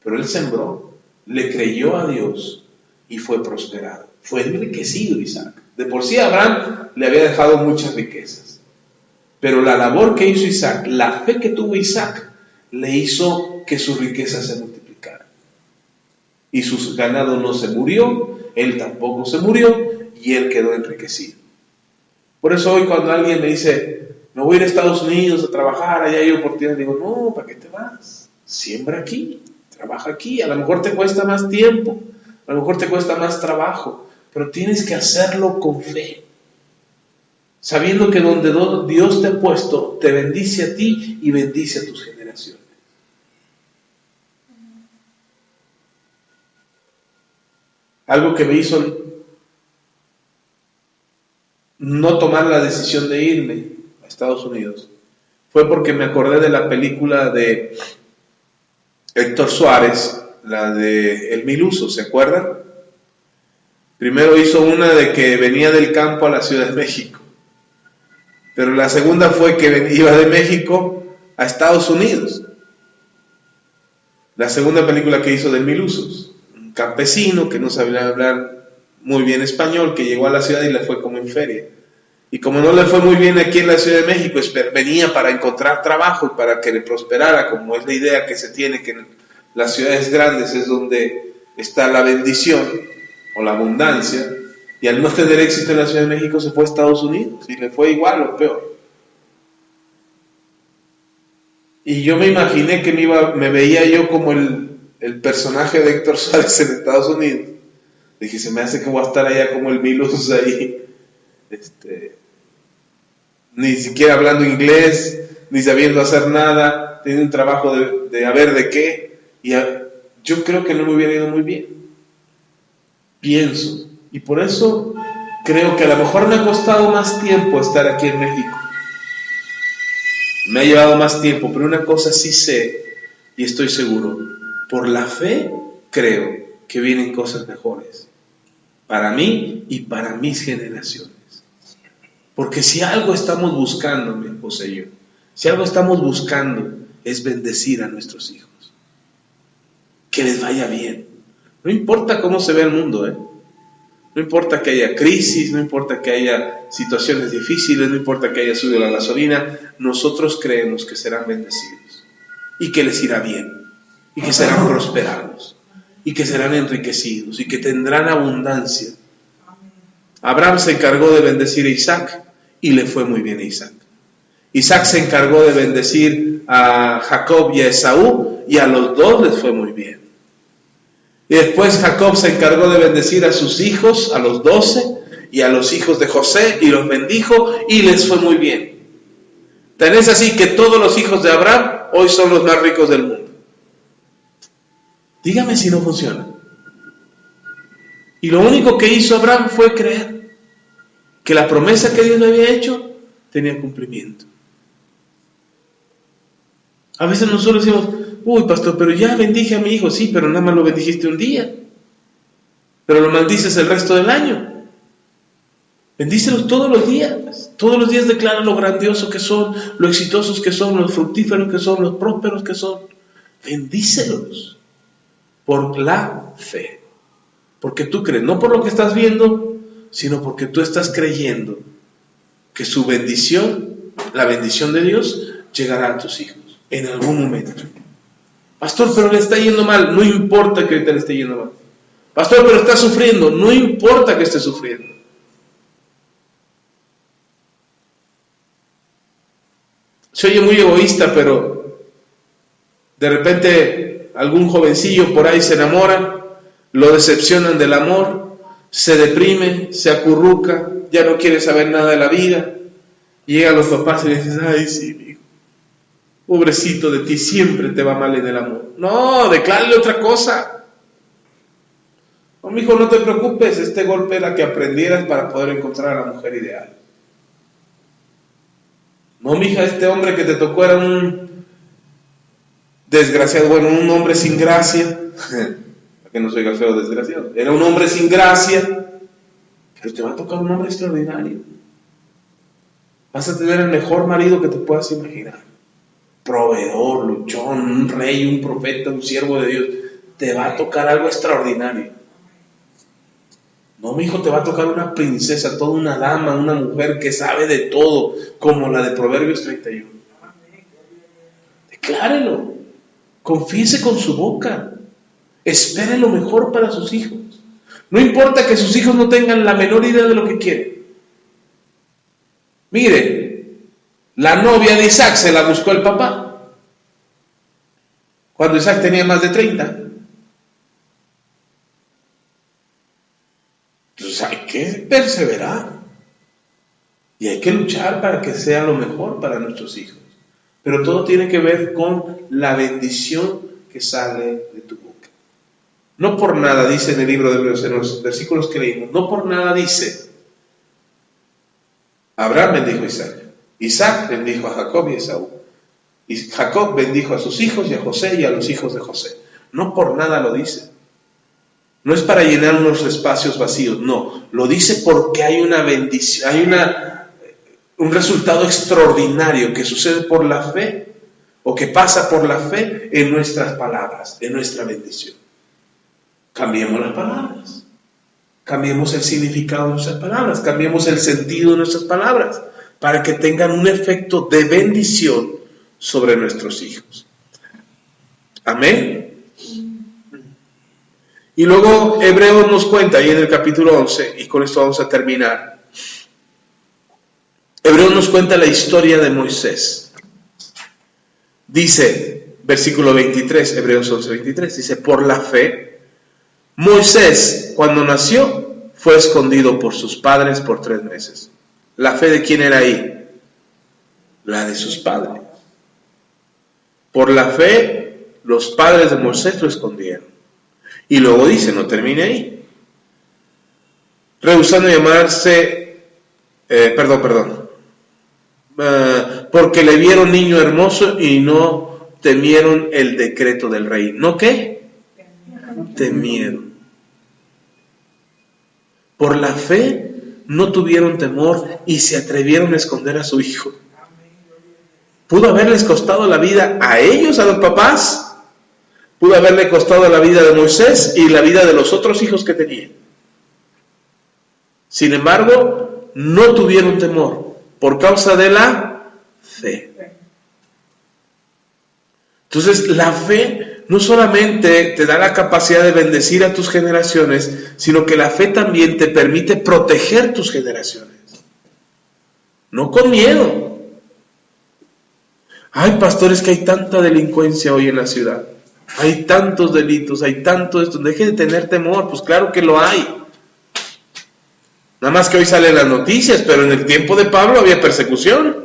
Pero él sembró, le creyó a Dios y fue prosperado. Fue enriquecido Isaac. De por sí Abraham le había dejado muchas riquezas. Pero la labor que hizo Isaac, la fe que tuvo Isaac, le hizo que su riqueza se multiplicara. Y su ganado no se murió, él tampoco se murió, y él quedó enriquecido. Por eso hoy cuando alguien me dice: me voy a ir a Estados Unidos a trabajar, allá hay oportunidades, digo: no, ¿para qué te vas? Siembra aquí, trabaja aquí. A lo mejor te cuesta más tiempo, a lo mejor te cuesta más trabajo, pero tienes que hacerlo con fe, sabiendo que donde Dios te ha puesto, te bendice a ti y bendice a tus generaciones. Algo que me hizo no tomar la decisión de irme a Estados Unidos fue porque me acordé de la película de Héctor Suárez, la de El Miluso, ¿se acuerdan? Primero hizo una de que venía del campo a la Ciudad de México, pero la segunda fue que iba de México a Estados Unidos. La segunda película que hizo de Milusos, un campesino que no sabía hablar muy bien español, que llegó a la ciudad y le fue como en feria. Y como no le fue muy bien aquí en la Ciudad de México, venía para encontrar trabajo y para que le prosperara, como es la idea que se tiene, que en las ciudades grandes es donde está la bendición o la abundancia, y al no tener éxito en la Ciudad de México se fue a Estados Unidos y le fue igual o peor. Y yo me imaginé que me veía yo como el personaje de Héctor Suárez en Estados Unidos. Dije: se me hace que voy a estar allá como el Milos ahí, ni siquiera hablando inglés, ni sabiendo hacer nada, teniendo un trabajo de a ver de qué, y yo creo que no me hubiera ido muy bien, pienso, y por eso creo que a lo mejor me ha costado más tiempo estar aquí en México, me ha llevado más tiempo, pero una cosa sí sé y estoy seguro: por la fe creo que vienen cosas mejores para mí y para mis generaciones. Porque si algo estamos buscando, mi esposa y yo, si algo estamos buscando es bendecir a nuestros hijos, que les vaya bien. No importa cómo se ve el mundo, No importa que haya crisis, no importa que haya situaciones difíciles, no importa que haya subido la gasolina, nosotros creemos que serán bendecidos y que les irá bien y que serán prosperados y que serán enriquecidos y que tendrán abundancia. Abraham se encargó de bendecir a Isaac y le fue muy bien a Isaac. Isaac se encargó de bendecir a Jacob y a Esaú y a los dos les fue muy bien. Y después Jacob se encargó de bendecir a sus hijos, a los 12, y a los hijos de José, y los bendijo, y les fue muy bien. Tan es así que todos los hijos de Abraham hoy son los más ricos del mundo. Dígame si no funciona. Y lo único que hizo Abraham fue creer que la promesa que Dios le había hecho tenía cumplimiento. A veces nosotros decimos, uy, pastor, pero ya bendije a mi hijo. Sí, pero nada más lo bendijiste un día. Pero lo maldices el resto del año. Bendícelos todos los días. Todos los días declara lo grandioso que son, lo exitosos que son, los fructíferos que son, los prósperos que son. Bendícelos por la fe. Porque tú crees, no por lo que estás viendo, sino porque tú estás creyendo que su bendición, la bendición de Dios, llegará a tus hijos en algún momento. Pastor, pero le está yendo mal. No importa que ahorita le esté yendo mal. Pastor, pero está sufriendo. No importa que esté sufriendo. Se oye muy egoísta, pero de repente algún jovencillo por ahí se enamora, lo decepcionan del amor, se deprime, se acurruca, ya no quiere saber nada de la vida. Llegan los papás y le dicen, ay, sí, hijo, pobrecito de ti, siempre te va mal en el amor. No, declárale otra cosa. No, mi hijo, no te preocupes, este golpe era que aprendieras para poder encontrar a la mujer ideal. No, mija, este hombre que te tocó era un desgraciado, bueno, un hombre sin gracia. Para que no se oiga feo, desgraciado. Era un hombre sin gracia, pero te va a tocar un hombre extraordinario. Vas a tener el mejor marido que te puedas imaginar. Proveedor, luchón, un rey, un profeta, un siervo de Dios. Te va a tocar algo extraordinario. No, mi hijo, te va a tocar una princesa, toda una dama, una mujer que sabe de todo, como la de Proverbios 31. Declárelo, confiese con su boca, espere lo mejor para sus hijos. No importa que sus hijos no tengan la menor idea de lo que quieren. Mire, la novia de Isaac se la buscó el papá, cuando Isaac tenía más de 30. Entonces hay que perseverar y hay que luchar para que sea lo mejor para nuestros hijos. Pero todo tiene que ver con la bendición que sale de tu boca. No por nada dice en el libro de Hebreos, en los versículos que leímos, no por nada dice, Abraham bendijo a Isaac, Isaac bendijo a Jacob y a Esaú, y Jacob bendijo a sus hijos y a José y a los hijos de José. No por nada lo dice. No es para llenar unos espacios vacíos, no. Lo dice porque hay una bendición, hay un resultado extraordinario que sucede por la fe o que pasa por la fe en nuestras palabras, en nuestra bendición. Cambiemos las palabras, cambiemos el significado de nuestras palabras, cambiemos el sentido de nuestras palabras para que tengan un efecto de bendición sobre nuestros hijos. Amén. Y luego Hebreos nos cuenta, ahí en el capítulo 11, y con esto vamos a terminar. Hebreos nos cuenta la historia de Moisés. Dice, versículo 23, Hebreos 11, 23, dice, por la fe, Moisés, cuando nació, fue escondido por sus padres por 3 meses. ¿La fe de quién era ahí? La de sus padres. Por la fe, los padres de Moisés lo escondieron. Y luego dice, no termine ahí, rehusando llamarse, porque le vieron niño hermoso y no temieron el decreto del rey. ¿No qué? Temieron. Por la fe no tuvieron temor y se atrevieron a esconder a su hijo. Pudo haberles costado la vida a ellos, a los papás. Pudo haberle costado la vida de Moisés y la vida de los otros hijos que tenían. Sin embargo, no tuvieron temor por causa de la fe. Entonces, la fe no solamente te da la capacidad de bendecir a tus generaciones, sino que la fe también te permite proteger tus generaciones. No con miedo. Ay, pastores, que hay tanta delincuencia hoy en la ciudad. Hay tantos delitos, hay tanto esto. Deje de tener temor. Pues claro que lo hay. Nada más que hoy salen las noticias, pero en el tiempo de Pablo había persecución.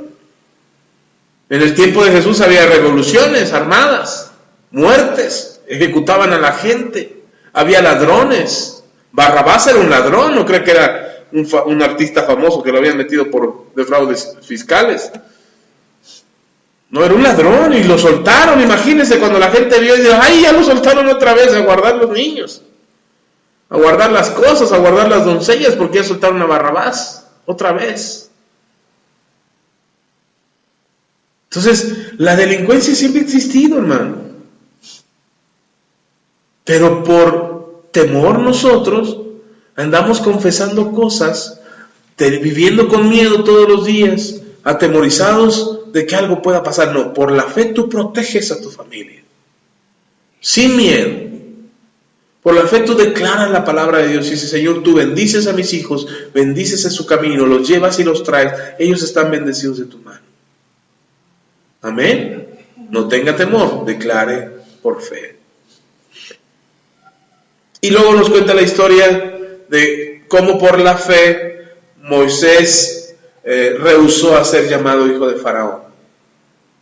En el tiempo de Jesús había revoluciones armadas, muertes, ejecutaban a la gente, había ladrones. Barrabás era un ladrón, no creo que era un artista famoso que lo habían metido por fraudes fiscales. No, era un ladrón y lo soltaron. Imagínense cuando la gente vio y dijo, ¡ay, ya lo soltaron otra vez a guardar los niños! A guardar las cosas, a guardar las doncellas, porque ya soltaron a Barrabás otra vez. Entonces, la delincuencia siempre ha existido, hermano. Pero por temor nosotros andamos confesando cosas, viviendo con miedo todos los días, atemorizados de que algo pueda pasar. No, por la fe tú proteges a tu familia. Sin miedo. Por la fe tú declaras la palabra de Dios y dices, Señor, tú bendices a mis hijos, bendices en su camino, los llevas y los traes, ellos están bendecidos de tu mano. Amén. No tenga temor, declare por fe. Y luego nos cuenta la historia de cómo por la fe Moisés rehusó a ser llamado hijo de Faraón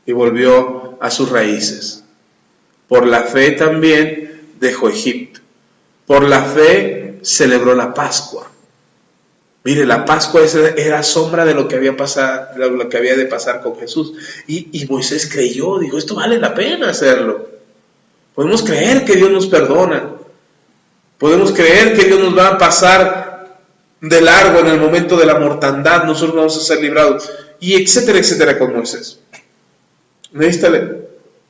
y volvió a sus raíces. Por la fe también dejó Egipto. Por la fe celebró la Pascua. Mire, la Pascua era sombra de lo que había de pasar con Jesús. Y Moisés creyó, dijo, esto vale la pena hacerlo. Podemos creer que Dios nos perdona. Podemos creer que Dios nos va a pasar de largo en el momento de la mortandad. Nosotros vamos a ser librados. Y etcétera, etcétera con Moisés. Necesita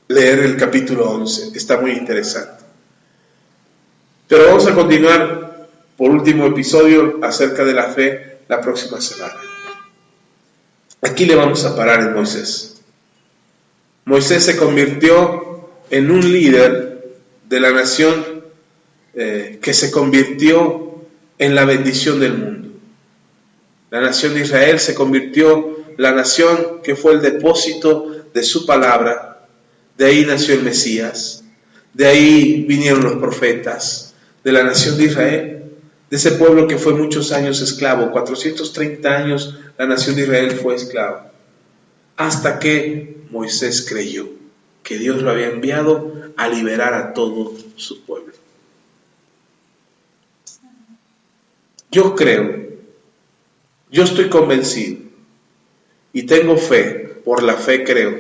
leer el capítulo 11. Está muy interesante. Pero vamos a continuar por último episodio acerca de la fe la próxima semana. Aquí le vamos a parar en Moisés. Moisés se convirtió en un líder de la nación que se convirtió en la bendición del mundo. La nación de Israel se convirtió la nación que fue el depósito de su palabra. De ahí nació el Mesías. De ahí vinieron los profetas. De la nación de Israel. De ese pueblo que fue muchos años esclavo, 430 años la nación de Israel fue esclavo, hasta que Moisés creyó que Dios lo había enviado a liberar a todo su pueblo. Yo creo, yo estoy convencido y tengo fe, por la fe creo,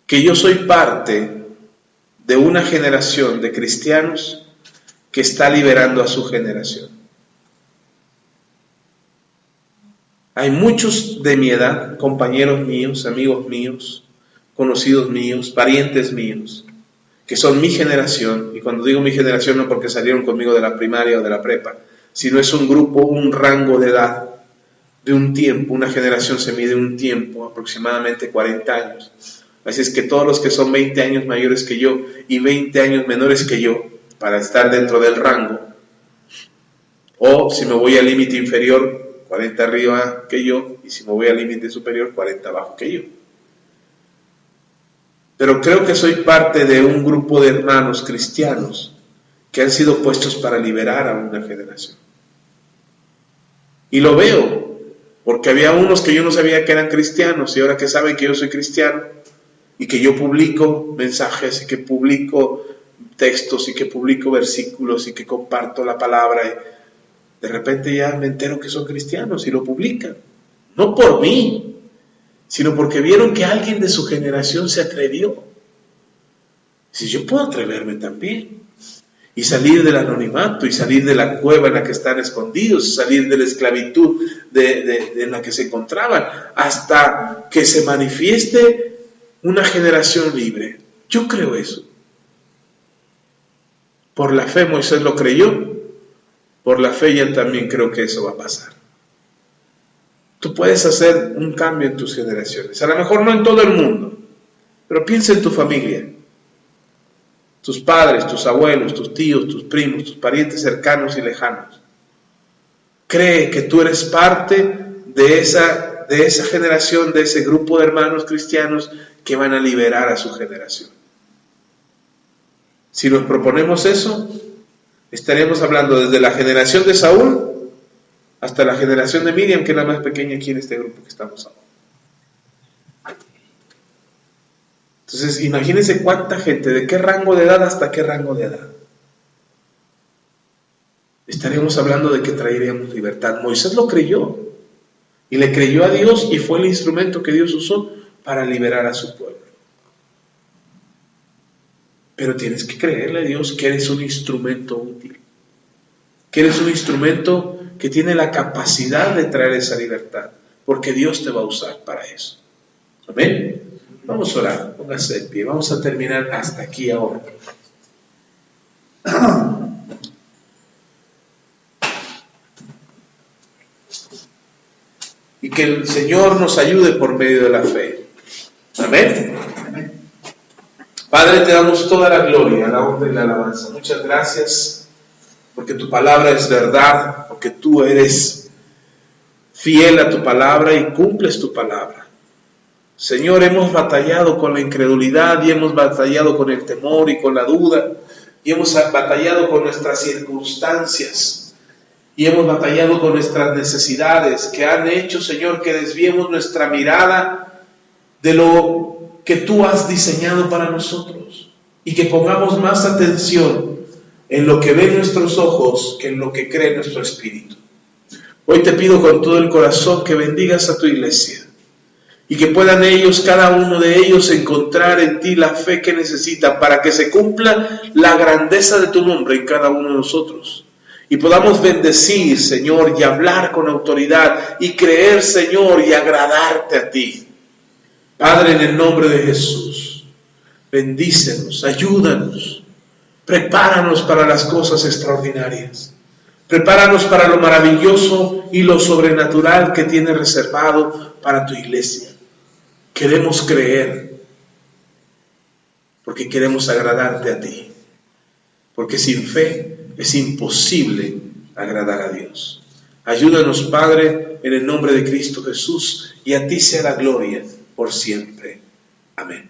que yo soy parte de una generación de cristianos que está liberando a su generación. Hay muchos de mi edad, compañeros míos, amigos míos, conocidos míos, parientes míos, que son mi generación, y cuando digo mi generación no porque salieron conmigo de la primaria o de la prepa, sino es un grupo, un rango de edad, de un tiempo. Una generación se mide un tiempo, aproximadamente 40 años. Así es que todos los que son 20 años mayores que yo y 20 años menores que yo, para estar dentro del rango, o si me voy al límite inferior, 40 arriba que yo, y si me voy al límite superior, 40 abajo que yo. Pero creo que soy parte de un grupo de hermanos cristianos que han sido puestos para liberar a una generación. Y lo veo, porque había unos que yo no sabía que eran cristianos, y ahora que saben que yo soy cristiano, y que yo publico mensajes, y que publico textos, y que publico versículos, y que comparto la palabra, y de repente ya me entero que son cristianos, y lo publican. No por mí, sino porque vieron que alguien de su generación se atrevió. Si yo puedo atreverme también, y salir del anonimato, y salir de la cueva en la que están escondidos, salir de la esclavitud en la que se encontraban, hasta que se manifieste una generación libre. Yo creo eso. Por la fe Moisés lo creyó, por la fe yo también creo que eso va a pasar. Tú puedes hacer un cambio en tus generaciones, a lo mejor no en todo el mundo, pero piensa en tu familia, tus padres, tus abuelos, tus tíos, tus primos, tus parientes cercanos y lejanos. Cree que tú eres parte de esa generación, de ese grupo de hermanos cristianos que van a liberar a su generación. Si nos proponemos eso, estaríamos hablando desde la generación de Saúl hasta la generación de Miriam, que es la más pequeña aquí en este grupo que estamos ahora. Entonces, imagínense cuánta gente, de qué rango de edad hasta qué rango de edad. Estaríamos hablando de que traeríamos libertad. Moisés lo creyó, y le creyó a Dios, y fue el instrumento que Dios usó para liberar a su pueblo. Pero tienes que creerle a Dios que eres un instrumento útil, que eres un instrumento que tiene la capacidad de traer esa libertad, porque Dios te va a usar para eso. Amén. Vamos a orar, póngase de pie, vamos a terminar hasta aquí ahora. Y que el Señor nos ayude por medio de la fe. Amén. Padre, te damos toda la gloria, la honra y la alabanza. Muchas gracias, porque tu palabra es verdad, porque tú eres fiel a tu palabra y cumples tu palabra. Señor, hemos batallado con la incredulidad y hemos batallado con el temor y con la duda, y hemos batallado con nuestras circunstancias, y hemos batallado con nuestras necesidades que han hecho, Señor, que desviemos nuestra mirada de lo que tú has diseñado para nosotros, y que pongamos más atención en lo que ven nuestros ojos que en lo que cree nuestro espíritu. Hoy te pido con todo el corazón que bendigas a tu iglesia, y que puedan ellos, cada uno de ellos, encontrar en ti la fe que necesitan para que se cumpla la grandeza de tu nombre en cada uno de nosotros, y podamos bendecir, Señor, y hablar con autoridad, y creer, Señor, y agradarte a ti. Padre, en el nombre de Jesús, bendícenos, ayúdanos, prepáranos para las cosas extraordinarias, prepáranos para lo maravilloso y lo sobrenatural que tienes reservado para tu iglesia. Queremos creer, porque queremos agradarte a ti, porque sin fe es imposible agradar a Dios. Ayúdanos, Padre, en el nombre de Cristo Jesús, y a ti sea la gloria por siempre. Amén.